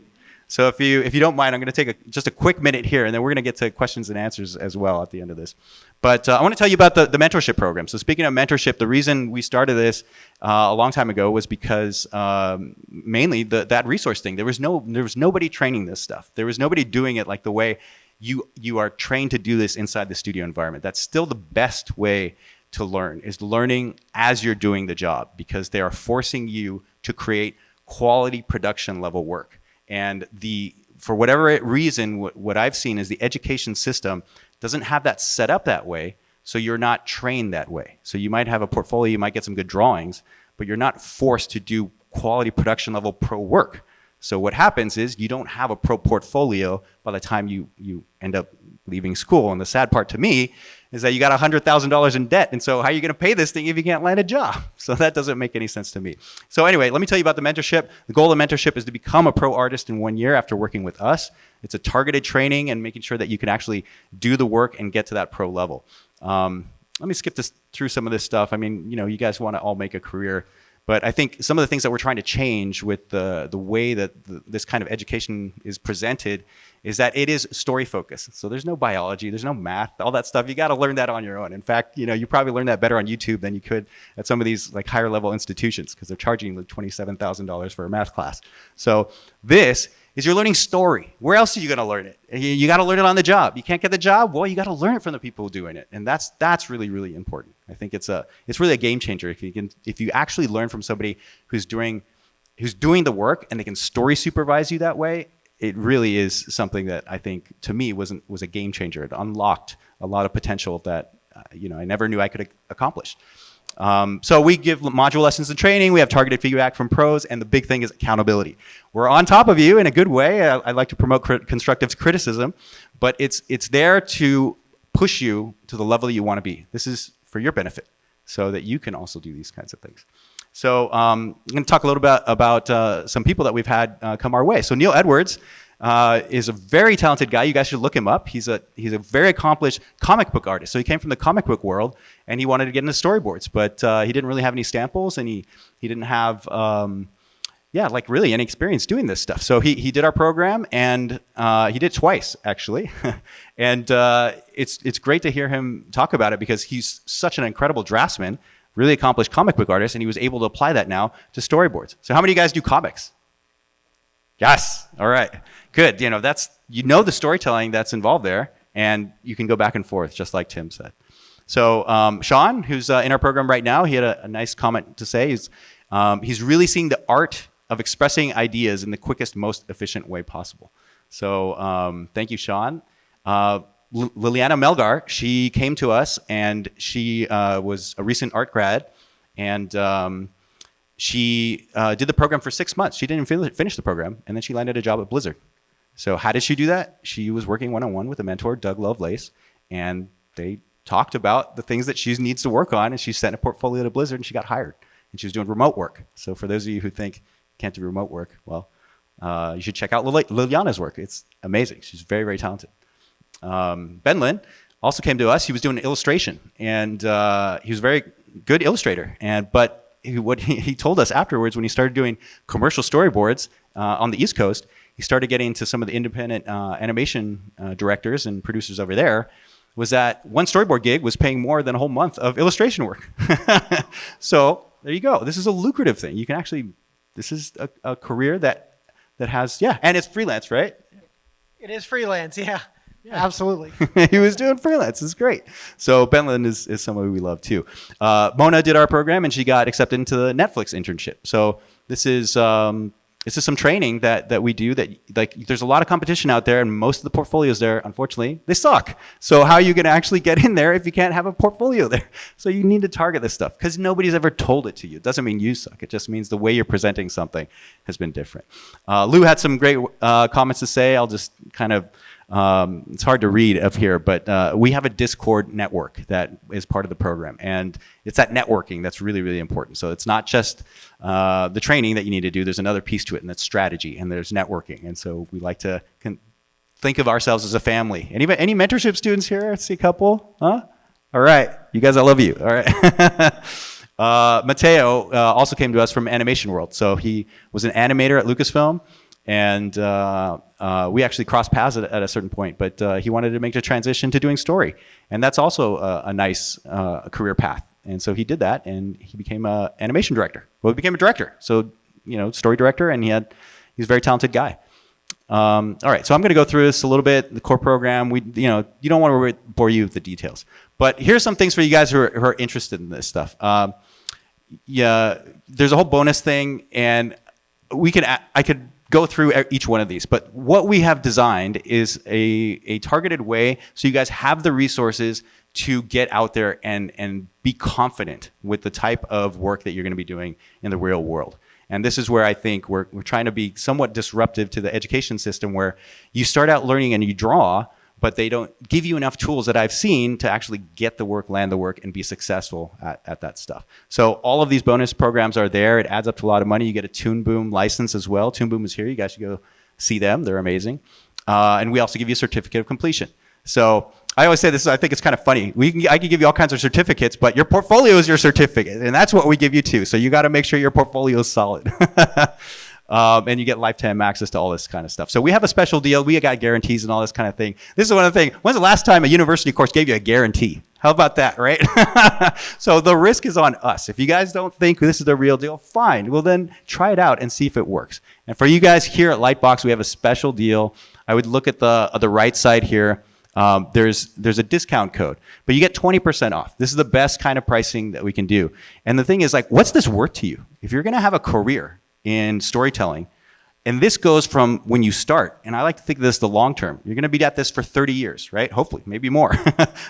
So if you don't mind, I'm going to take just a quick minute here, and then we're going to get to questions and answers as well at the end of this. But I want to tell you about the mentorship program. So speaking of mentorship, the reason we started this a long time ago was because mainly that resource thing. There was nobody training this stuff. There was nobody doing it like the way you are trained to do this inside the studio environment. That's still the best way to learn, is learning as you're doing the job, because they are forcing you to create quality production level work. And for whatever reason, what I've seen is the education system doesn't have that set up that way, so you're not trained that way. So you might have a portfolio, you might get some good drawings, but you're not forced to do quality production level pro work. So what happens is you don't have a pro portfolio by the time you end up leaving school. And the sad part to me is that you got $100,000 in debt. And so how are you going to pay this thing if you can't land a job? So that doesn't make any sense to me. So anyway, let me tell you about the mentorship. The goal of mentorship is to become a pro artist in 1 year after working with us. It's a targeted training and making sure that you can actually do the work and get to that pro level. Let me skip through some of this stuff. I mean, you guys want to all make a career. But I think some of the things that we're trying to change with the way that this kind of education is presented is that it is story focused. So there's no biology, there's no math, all that stuff. You got to learn that on your own. In fact, you probably learn that better on YouTube than you could at some of these like higher level institutions, because they're charging like $27,000 for a math class. So this is you're learning story. Where else are you going to learn it? You got to learn it on the job. You can't get the job. Well, you got to learn it from the people doing it. And that's really, really important. I think it's really a game changer if you actually learn from somebody who's doing the work and they can story supervise you that way. It really is something that I think, to me, was a game changer. It unlocked a lot of potential that I never knew I could accomplish. So we give module lessons and training. We have targeted feedback from pros, and the big thing is accountability. We're on top of you in a good way. I like to promote constructive criticism, but it's there to push you to the level that you want to be. This is for your benefit, so that you can also do these kinds of things. So I'm going to talk a little bit about some people that we've had come our way. So Neil Edwards is a very talented guy. You guys should look him up. He's a very accomplished comic book artist. So he came from the comic book world, and he wanted to get into storyboards, but he didn't really have any samples, and he didn't have really any experience doing this stuff. So he did our program, and he did it twice actually, and it's great to hear him talk about it because he's such an incredible draftsman, really accomplished comic book artist, and he was able to apply that now to storyboards. So how many of you guys do comics? Yes. All right. Good. The storytelling that's involved there, and you can go back and forth, just like Tim said. So Sean, who's in our program right now, he had a nice comment to say. He's really seeing the art of expressing ideas in the quickest, most efficient way possible. So thank you, Sean. Liliana Melgar, she came to us, and she was a recent art grad, and she did the program for 6 months. She didn't finish the program, and then she landed a job at Blizzard. So how did she do that? She was working one-on-one with a mentor, Doug Lovelace, and they talked about the things that she needs to work on, and she sent a portfolio to Blizzard, and she got hired. And she was doing remote work. So for those of you who think can't do remote work, well, you should check out Liliana's work. It's amazing. She's very, very talented. Ben Lin also came to us. He was doing illustration, and he was a very good illustrator. But what he told us afterwards, when he started doing commercial storyboards on the East Coast, he started getting into some of the independent animation directors and producers over there, was that one storyboard gig was paying more than a whole month of illustration work. So there you go. This is a lucrative thing. You can actually, this is a career that has, and it's freelance, right? It is freelance, yeah. Absolutely. He was doing freelance. It's great. So Ben Lin is somebody we love too. Mona did our program, and she got accepted into the Netflix internship. So this is some training that we do that, like, there's a lot of competition out there, and most of the portfolios there, unfortunately, they suck. So how are you going to actually get in there if you can't have a portfolio there? So you need to target this stuff because nobody's ever told it to you. It doesn't mean you suck. It just means the way you're presenting something has been different. Lou had some great comments to say. I'll just kind of, it's hard to read up here, but we have a Discord network that is part of the program, and it's that networking that's really, really important. So it's not just the training that you need to do. There's another piece to it, and that's strategy, and there's networking. And so we like to think of ourselves as a family. Any mentorship students here? I see a couple. Huh? All right. You guys, I love you. All right. Mateo also came to us from Animation World. So he was an animator at Lucasfilm. And we actually crossed paths at a certain point, but he wanted to make the transition to doing story. And that's also a nice career path. And so he did that, and he became an animation director. Well, he became a director. So, story director, and he's a very talented guy. All right, so I'm going to go through this a little bit, the core program. You don't want to bore you with the details. But here's some things for you guys who are interested in this stuff. There's a whole bonus thing, and I could go through each one of these, but what we have designed is a targeted way so you guys have the resources to get out there and be confident with the type of work that you're going to be doing in the real world. And this is where I think we're trying to be somewhat disruptive to the education system, where you start out learning and you draw, but they don't give you enough tools that I've seen to actually get the work, land the work, and be successful at that stuff. So all of these bonus programs are there. It adds up to a lot of money. You get a Toon Boom license as well. Toon Boom is here. You guys should go see them. They're amazing. And we also give you a certificate of completion. So I always say this, I think it's kind of funny. I can give you all kinds of certificates, but your portfolio is your certificate, and that's what we give you too. So you got to make sure your portfolio is solid. And you get lifetime access to all this kind of stuff. So we have a special deal. We got guarantees and all this kind of thing. This is one of the things. When's the last time a university course gave you a guarantee? How about that, right? So the risk is on us. If you guys don't think this is the real deal, fine. Well, then try it out and see if it works. And for you guys here at Lightbox, we have a special deal. I would look at the right side here. There's a discount code, but you get 20% off. This is the best kind of pricing that we can do. And the thing is, like, what's this worth to you? If you're going to have a career in storytelling, and this goes from when you start, and I like to think of this the long term. You're going to be at this for 30 years, right? Hopefully, maybe more.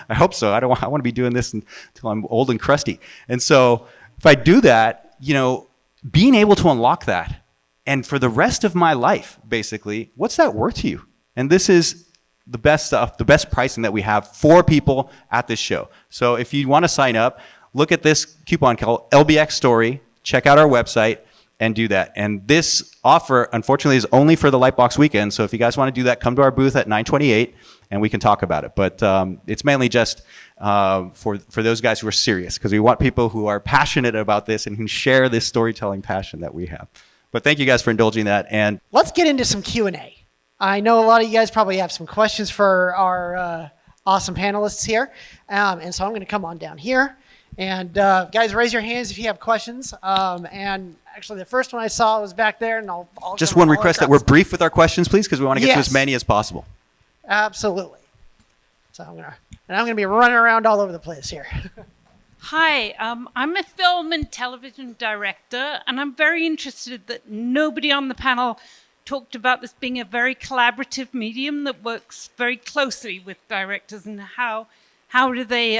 I hope so. I want to be doing this until I'm old and crusty. And so if I do that, being able to unlock that, and for the rest of my life, basically, what's that worth to you? And this is the best stuff, the best pricing that we have for people at this show. So if you want to sign up, look at this coupon called LBX Story, check out our website, and do that. And this offer, unfortunately, is only for the Lightbox weekend. So if you guys want to do that, come to our booth at 928, and we can talk about it. But it's mainly just for those guys who are serious, because we want people who are passionate about this and who share this storytelling passion that we have. But thank you guys for indulging that. And Let's get into some Q&A. I know a lot of you guys probably have some questions for our awesome panelists here. And so I'm going to come on down here. And guys, raise your hands if you have questions. And actually, the first one I saw was back there. And I'll just go one all request that across. we're brief with our questions, please, because we want to get to Yes. as many as possible. Absolutely. So I'm going to be running around all over the place here. Hi, I'm a film and television director, and I'm very interested that nobody on the panel talked about this being a very collaborative medium that works very closely with directors, and how do they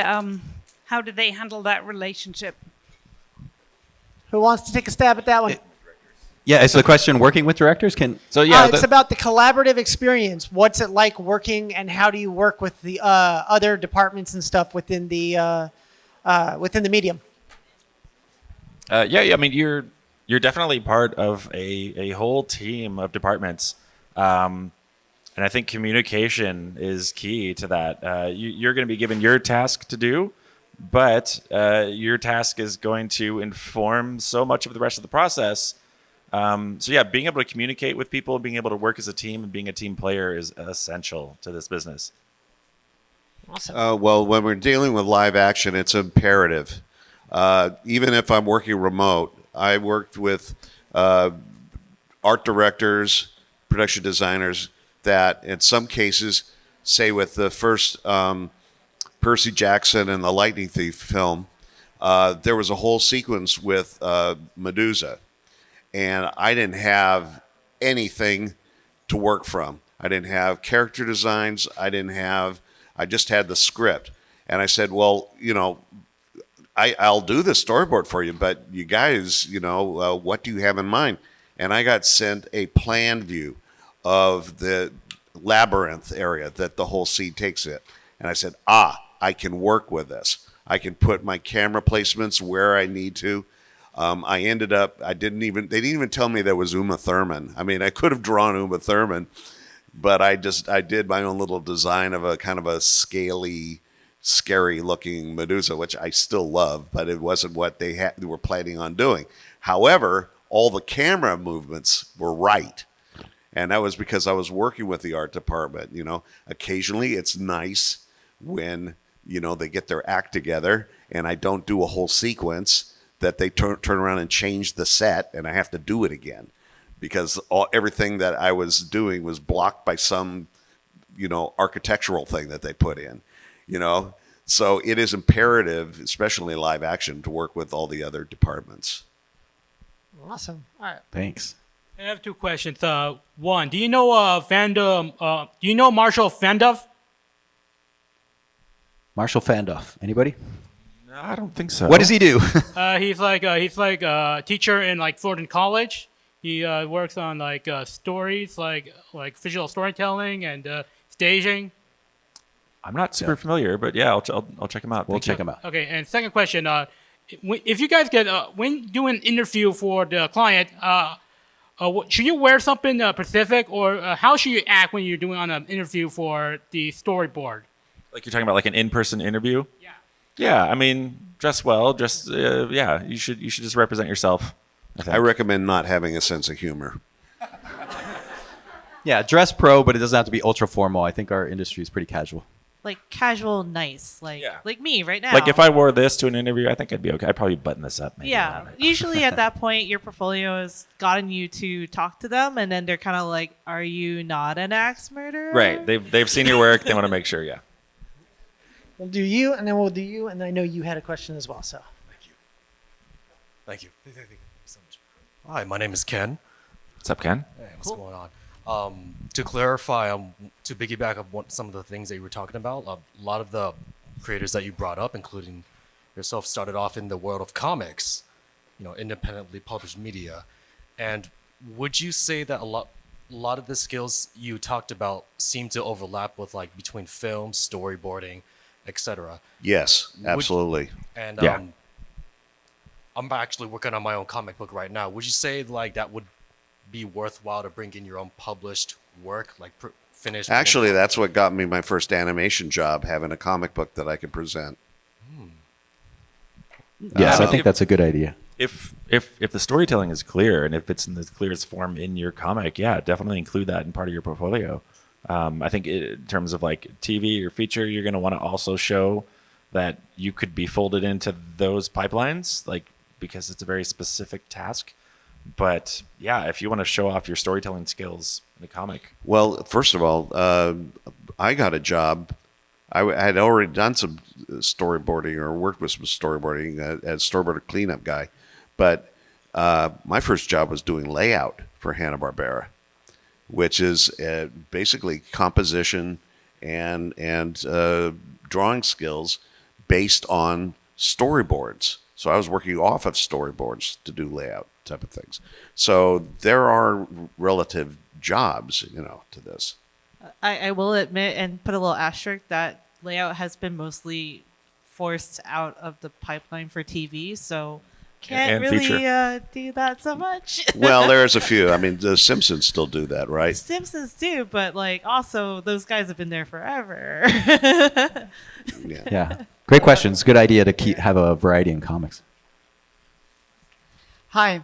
handle that relationship? Who wants to take a stab at that one? Yeah, is the question working with directors? So yeah, It's about the collaborative experience. What's it like working, and how do you work with the other departments and stuff within the medium? I mean, you're definitely part of a whole team of departments, and I think communication is key to that. You're going to be given your task to do, but your task is going to inform so much of the rest of the process. So yeah, being able to communicate with people, being able to work as a team, and being a team player is essential to this business. Awesome. Well, when we're dealing with live action, it's imperative. Even if I'm working remote, I worked with art directors, production designers that in some cases, say with the first Percy Jackson and the Lightning Thief film, there was a whole sequence with Medusa. And I didn't have anything to work from. I didn't have character designs. I just had the script. And I said, well, I'll do the storyboard for you, but you guys, what do you have in mind? And I got sent a plan view of the labyrinth area that the whole scene takes it. And I said, I can work with this. I can put my camera placements where I need to. I ended up, they didn't even tell me there was Uma Thurman. I mean, I could have drawn Uma Thurman, but I did my own little design of a kind of a scaly, scary looking Medusa, which I still love, but it wasn't what they were planning on doing. However, all the camera movements were right. And that was because I was working with the art department. Occasionally it's nice when, they get their act together and I don't do a whole sequence that they turn around and change the set and I have to do it again because everything that I was doing was blocked by some, architectural thing that they put in, So it is imperative, especially live action, to work with all the other departments. Awesome. All right. Thanks. I have two questions. One, do you know fandom? Do you know Marshall Fanduff? Marshall Fanduff. Anybody? No, I don't think so. What does he do? He's like a teacher in Fulton College. He works on stories, like visual storytelling and staging. I'm not super familiar, but yeah, I'll check him out. We'll Thank you. check him out. Okay, and second question: if you guys get when doing an interview for the client, should you wear something specific, or how should you act when you're doing on an interview for the storyboard? Like you're talking about like an in-person interview? Yeah. Yeah, I mean, dress well. You should just represent yourself. I think. I recommend not having a sense of humor. Yeah, dress pro, but it doesn't have to be ultra formal. I think our industry is pretty casual. like casual, nice, like Yeah. like me right now. Like if I wore this to an interview, I think I'd be okay. I'd probably button this up. Maybe Yeah. Usually at that point, your portfolio has gotten you to talk to them, and then they're kind of like, "Are you not an axe murderer?" Right. They've seen your work. They want to make sure. Yeah. We'll do you, and then we'll do you, and I know you had a question as well. So Thank you. Thank you so much. Hi, my name is Ken. What's up, Ken? Hey, what's going on? To clarify, to piggyback of some of the things that you were talking about, a lot of the creators that you brought up, including yourself, started off in the world of comics, independently published media. And would you say that a lot of the skills you talked about seem to overlap with like between film, storyboarding, etc.? Yes, absolutely. And Yeah. I'm actually working on my own comic book right now. Would you say like that would be worthwhile to bring in your own published work, like finished? Actually, that's what got me my first animation job, having a comic book that I could present. Yes, I think that's a good idea. If the storytelling is clear and if it's in the clearest form in your comic, yeah, definitely include that in part of your portfolio. I think in terms of like TV or feature, you're going to want to also show that you could be folded into those pipelines, like because it's a very specific task. But yeah, if you want to show off your storytelling skills in a comic, Well, first of all, I got a job. I had already done some storyboarding or worked with some storyboarding as storyboard cleanup guy, but my first job was doing layout for Hanna-Barbera, which is basically composition and drawing skills based on storyboards. So I was working off of storyboards to do layout type of things. So there are relative jobs, to this. I will admit and put a little asterisk that layout has been mostly forced out of the pipeline for TV, so can't And really feature. do that so much. Well, there's a few. I mean, the Simpsons still do that, right? Simpsons do, but like also those guys have been there forever. Yeah. Yeah. Great questions. Good idea to have a variety in comics. Hi.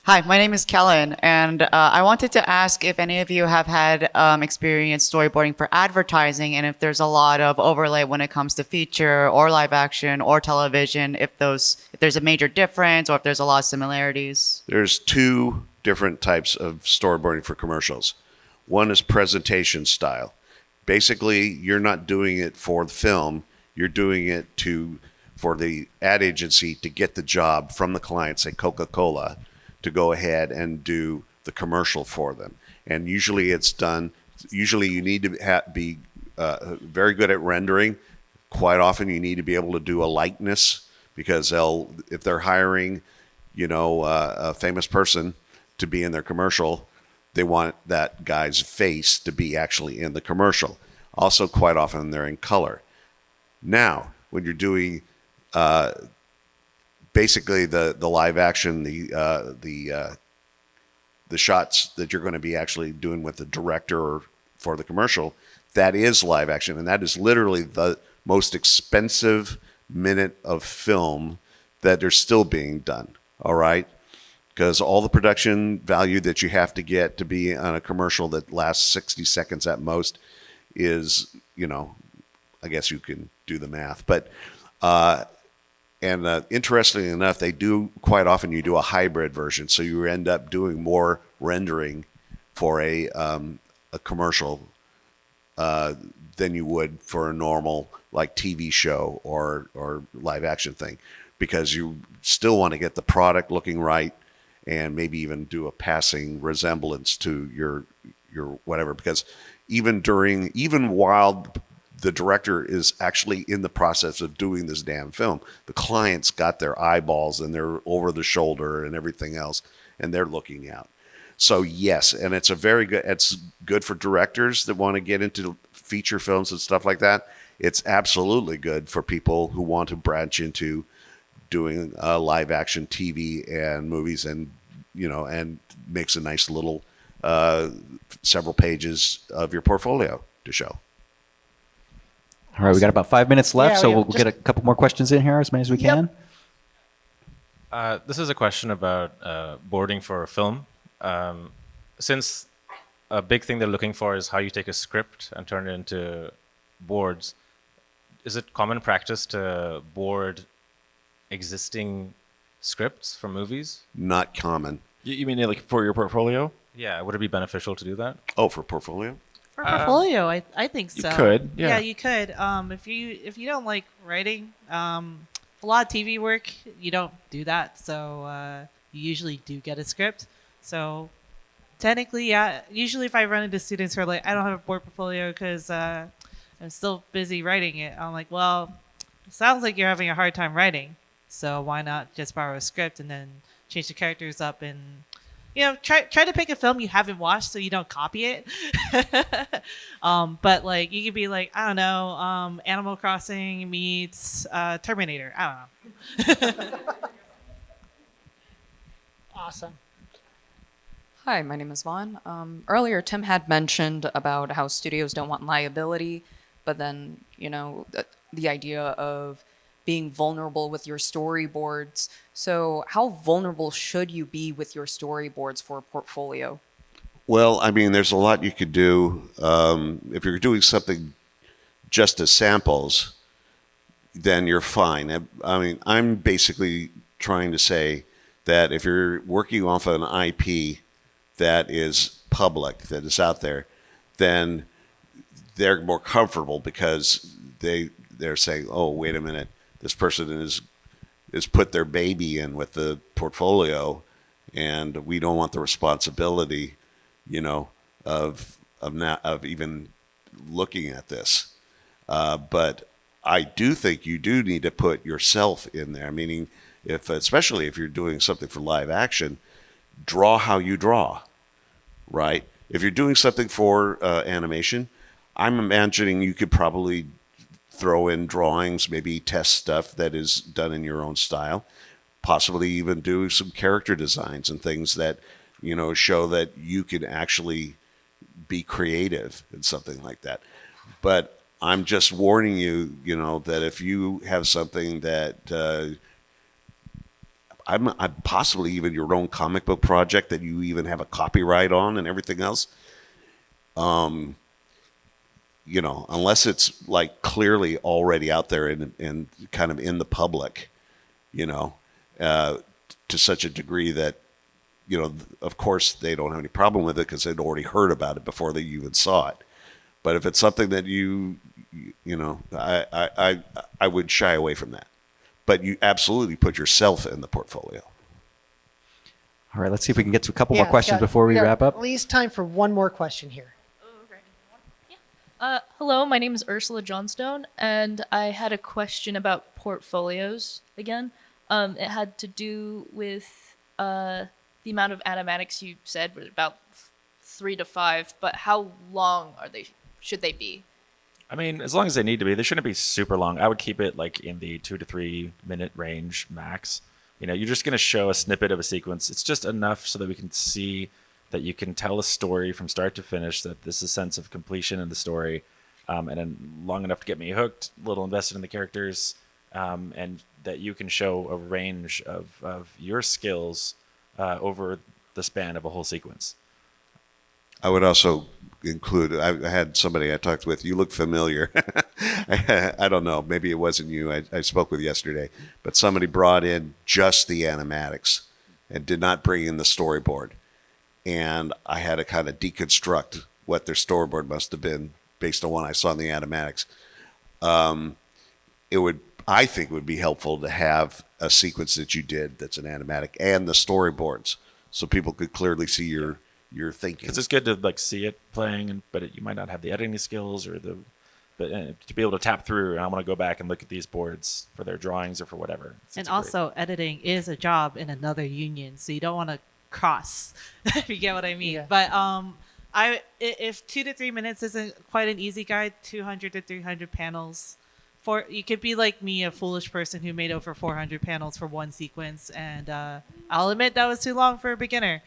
Hi, my name is Kellen, and I wanted to ask if any of you have had experience storyboarding for advertising, and if there's a lot of overlay when it comes to feature or live action or television, if there's a major difference or if there's a lot of similarities. There's two different types of storyboarding for commercials. One is presentation style. Basically, you're not doing it for the film. You're doing it for the ad agency to get the job from the client, say Coca-Cola, to go ahead and do the commercial for them. And usually it's done, usually you need to be very good at rendering. Quite often you need to be able to do a likeness because if they're hiring, a famous person to be in their commercial, they want that guy's face to be actually in the commercial. Also, quite often they're in color. Now, when you're doing basically the live action, the shots that you're going to be actually doing with the director for the commercial, that is live action, and that is literally the most expensive minute of film that are still being done. All right, because all the production value that you have to get to be on a commercial that lasts 60 seconds at most is, I guess you can do the math, but. And interestingly enough, they do quite often. You do a hybrid version, so you end up doing more rendering for a commercial than you would for a normal like TV show or live action thing, because you still want to get the product looking right, and maybe even do a passing resemblance to your whatever. Because even while the director is actually in the process of doing this damn film, the client's got their eyeballs and they're over the shoulder and everything else, and they're looking out. So yes, and it's good for directors that want to get into feature films and stuff like that. It's absolutely good for people who want to branch into doing live action TV and movies, and and makes a nice little several pages of your portfolio to show. All right, we got about 5 minutes left, Yeah, so yeah, we'll just- get a couple more questions in here, as many as we can. This is a question about boarding for a film. Since a big thing they're looking for is how you take a script and turn it into boards, is it common practice to board existing scripts for movies? Not common. You mean like for your portfolio? Yeah, would it be beneficial to do that? Oh, for portfolio? For portfolio, I think so. You could, yeah. you could. If you don't like writing, a lot of TV work, you don't do that. So you usually do get a script. So technically, yeah. Usually, if I run into students who are like, I don't have a board portfolio because I'm still busy writing it. I'm like, well, it sounds like you're having a hard time writing. So why not just borrow a script and then change the characters up and, try to pick a film you haven't watched so you don't copy it. But like you could be like, I don't know, Animal Crossing meets Terminator. I don't know. Awesome. Hi, my name is Vaughn. Earlier, Tim had mentioned about how studios don't want liability, but then, the idea of being vulnerable with your storyboards. So how vulnerable should you be with your storyboards for a portfolio? Well, I mean, there's a lot you could do. If you're doing something just as samples, then you're fine. I mean, I'm basically trying to say that if you're working off an IP that is public, that is out there, then they're more comfortable because they're saying, oh, wait a minute, this person is put their baby in with the portfolio, and we don't want the responsibility, of even looking at this. But I do think you do need to put yourself in there. Meaning, especially if you're doing something for live action, draw how you draw, right? If you're doing something for animation, I'm imagining you could probably throw in drawings, maybe test stuff that is done in your own style, possibly even do some character designs and things that, show that you can actually be creative and something like that. But I'm just warning you, that if you have something that I'm possibly even your own comic book project that you even have a copyright on and everything else, unless it's like clearly already out there and kind of in the public, to such a degree that, of course they don't have any problem with it because they'd already heard about it before they even saw it. But if it's something that I would shy away from that. But you absolutely put yourself in the portfolio. All right, let's see if we can get to a couple more Yeah, questions Scott, before we got wrap up. At least time for one more question here. Hello, my name is Ursula Johnstone, and I had a question about portfolios again. It had to do with the amount of animatics you said, was about 3 to 5, but how long should they be? I mean, as long as they need to be, they shouldn't be super long. I would keep it like in the 2 to 3 minute range max. You're just going to show a snippet of a sequence. It's just enough so that we can see that you can tell a story from start to finish, that there's a sense of completion in the story, and then long enough to get me hooked, a little invested in the characters, and that you can show a range of your skills over the span of a whole sequence. I would also include, I had somebody I talked with, you look familiar. I don't know, maybe it wasn't you I spoke with yesterday, but somebody brought in just the animatics and did not bring in the storyboard. And I had to kind of deconstruct what their storyboard must have been based on what I saw in the animatics. I think it would be helpful to have a sequence that you did that's an animatic and the storyboards so people could clearly see your thinking. It's good to see it playing, but you might not have the editing skills or to be able to tap through. And I want to go back and look at these boards for their drawings or for whatever. And also, editing is a job in another union, so you don't want to cross. If you get what I mean. Yeah. But if 2 to 3 minutes isn't quite an easy guide, 200 to 300 panels. You could be like me, a foolish person who made over 400 panels for one sequence, and I'll admit that was too long for a beginner.